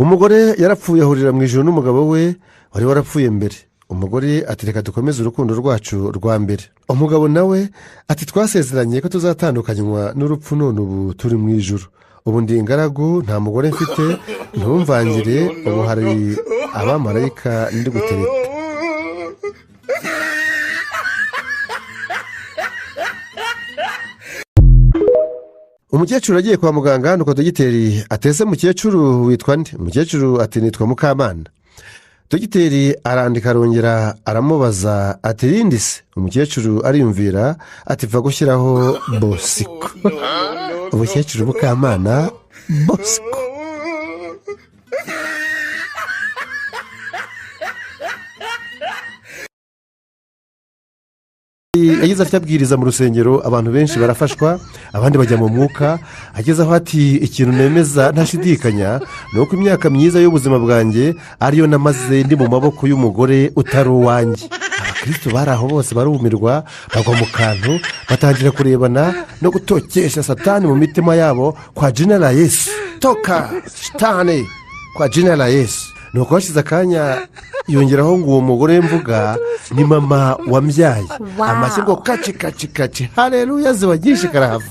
umugore yarapfuye ahurira mu ijoro n'umugabo we wari warapfuye mbere. umugore ati reka dukomeze urukundo rwacu rwa mbere. umugabo nawe ati twasezeranye ko tuzatandukanywa n'urupfu, none ubu turi mu ijoro, ubu ndi ingaragu, nta mugore mfite, ntumvangire, ubu hari abamarayika ndi gutereta. umukecuru agiye kwa muganga, nuko dogiteri atese mukecuru witwa nde? umukecuru ati nitwa Mukamana. dogiteri arandika arongera aramubaza ati rindi se? umukecuru ariyumvira ati pfa gushyiraho Bosiko. umukecuru Mukamana Bosiko. yagize atya abwiriza mu rusengero, abantu benshi barafashwa, abandi bajya mu mwuka. ageze aho ati ikintu nemeza ntashidikanya ni uko imyaka myiza y'ubuzima bwanjye ariyo namaze ndi mu maboko y'umugore utari uwanjye. abakristo bari aho bose barumirwa, bagwa mu kantu, batangira kurebana no gutokesha satani mu mitima yabo. kwa jina la Yesu, toka shitani, kwa jina la Yesu. nuko hashize akanya yongeraho ngo uwo mugore mvuga ni mama wambyaye. amashyi ngo kaci kaci kaci, haleluya, ziba nyinshi karahava.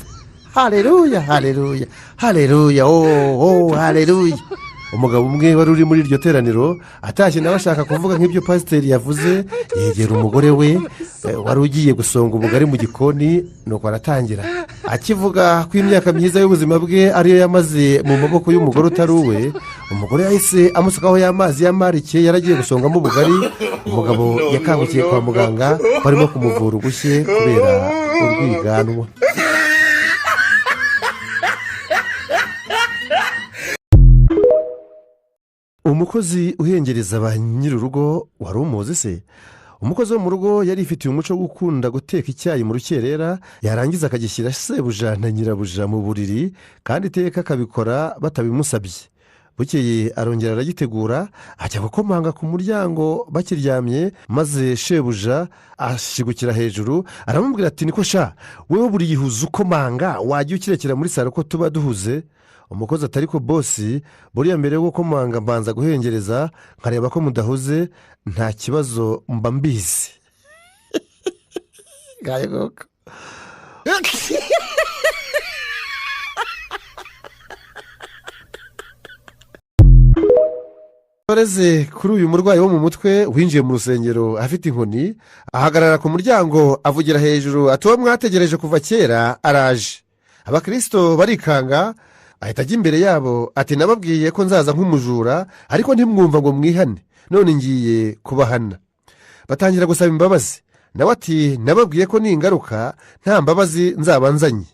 haleluya haleluya haleluya, oh haleluya. umugabo umwe wari uri muri iryo teraniro atashye nawe ashaka kuvuga nk'ibyo pasiteri yavuze, yegera umugore we wari ugiye gusonga ubugari mu gikoni, nuko aratangira akivuga ko imyaka myiza y'ubuzima bwe ariyo yamaze mu maboko y'umugore utari uwe. umugore yahise amusukaho y'amazi y'amarike yaragiye gusongamo ubugari. umugabo yakangukiye kwa muganga, barimo kumuvura ubushye kubera urwiganwa. umukozi uhengereza ba nyir'urugo wari umuzi se? umukozi wo mu rugo yari ifitiye umuco wo gukunda guteka icyayi mu rukerera, yarangiza akagishyira sebuja na nyirabuja mu buriri, kandi iteka akabikora batabimusabye. bukeye arongera aragitegura, ajya gukomanga ku muryango bakiryamye, maze shebuja ashigukira hejuru aramubwira ati niko sha, wowe buri yihuza ukomanga, wajya ukirekera muri saro ko tuba duhuze? umukozi atari ko bosi, buriya mbere yo gukomanga mbanza guhengereza nkareba ko mudahuze, nta kibazo mba mbizi. gayogoka toreze kuri uyu murwayi wo mu mutwe winjiye mu rusengero afite inkoni, ahagarara ku muryango avugira hejuru ati uwo mwategereje kuva kera araje. abakristo barikanga, ahita ajya imbere yabo ati nababwiye ko nzaza nk'umujura, ariko ntimwumva ngo mwihane, none ngiye kubahana. batangira gusaba imbabazi, nawe ati nababwiye ko ningaruka nta mbabazi nzaba nzanye.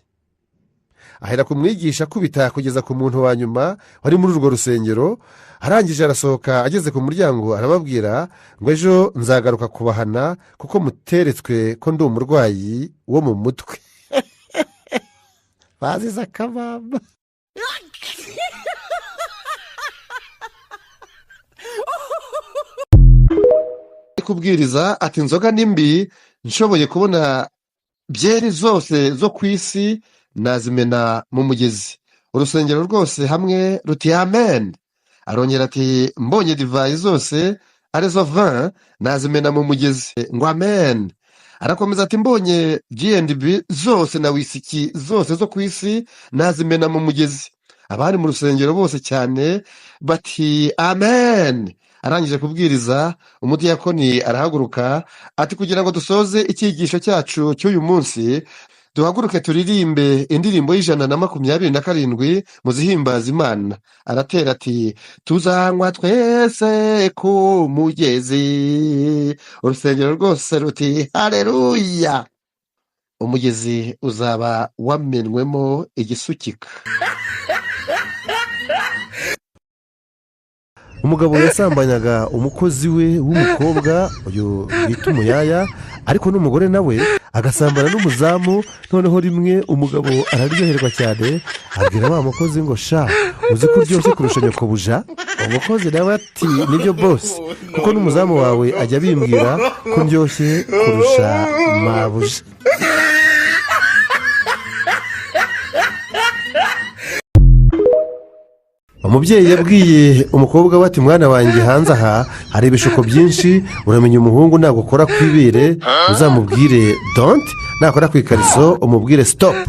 ahera kumwigisha akubita kugeza ku muntu wa nyuma wari muri urwo rusengero. arangije arasohoka, ageze ku muryango arababwira ngo ejo nzagaruka kubahana kuko muteretswe ko ndi umurwayi wo mu mutwe. bazize akabamba. kubwiriza ati inzoga ni mbi, nshoboye kubona byeri zose zo ku isi nazimena mu mugezi. urusengero rwose hamwe ruti amen. arongera ati mbonye divayi zose arizo vin nazimena mu mugezi, ngo amen. arakomeza ati mbonye G&B zose na wisiki zose zo ku isi nazimena mu mugezi. abari mu rusengero bose cyane bati amen. arangije kubwiriza, umudiyakoni arahaguruka ati kugira ngo dusoze icyigisho cyacu cy'uyu munsi, duhaguruke turirimbe indirimbo y'127 mu zihimbaza Imana. aratera ati tuzanywa twese ku mugezi. urusengero rwose ruti haleluya. umugezi uzaba wamenwemo igisukika. umugabo yasambanyaga umukozi we w'umukobwa, uyu bita umuyaya, ariko n'umugore nawe agasambana n'umuzamu. noneho rimwe umugabo araryoherwa cyane, abwira wa mukozi ngo sha, uzi ko uryoshye kurusha nyokobuja? umukozi nawe ati nibyo bose, kuko n'umuzamu wawe ajya bimbwira ko ndyoshye kurusha mabuja. umubyeyi yabwiye umukobwa we ati mwana wanjye hanze aha hari ibishuko byinshi, uramenya umuhungu nagukora ku ibere uzamubwire donti, nakora ku ikariso umubwire sitopu.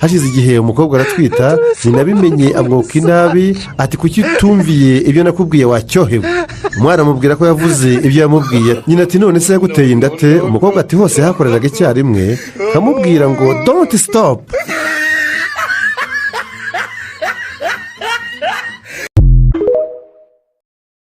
hashize igihe umukobwa aratwita, nyina abimenye amwuka inabi ati kuki utumviye ibyo nakubwiye wacyohewe. umwana amubwira ko yavuze ibyo yamubwiye. nyina ati none se yaguteye inda te? umukobwa ati hose hakoreraga icyarimwe kamubwira ngo donti sitopu.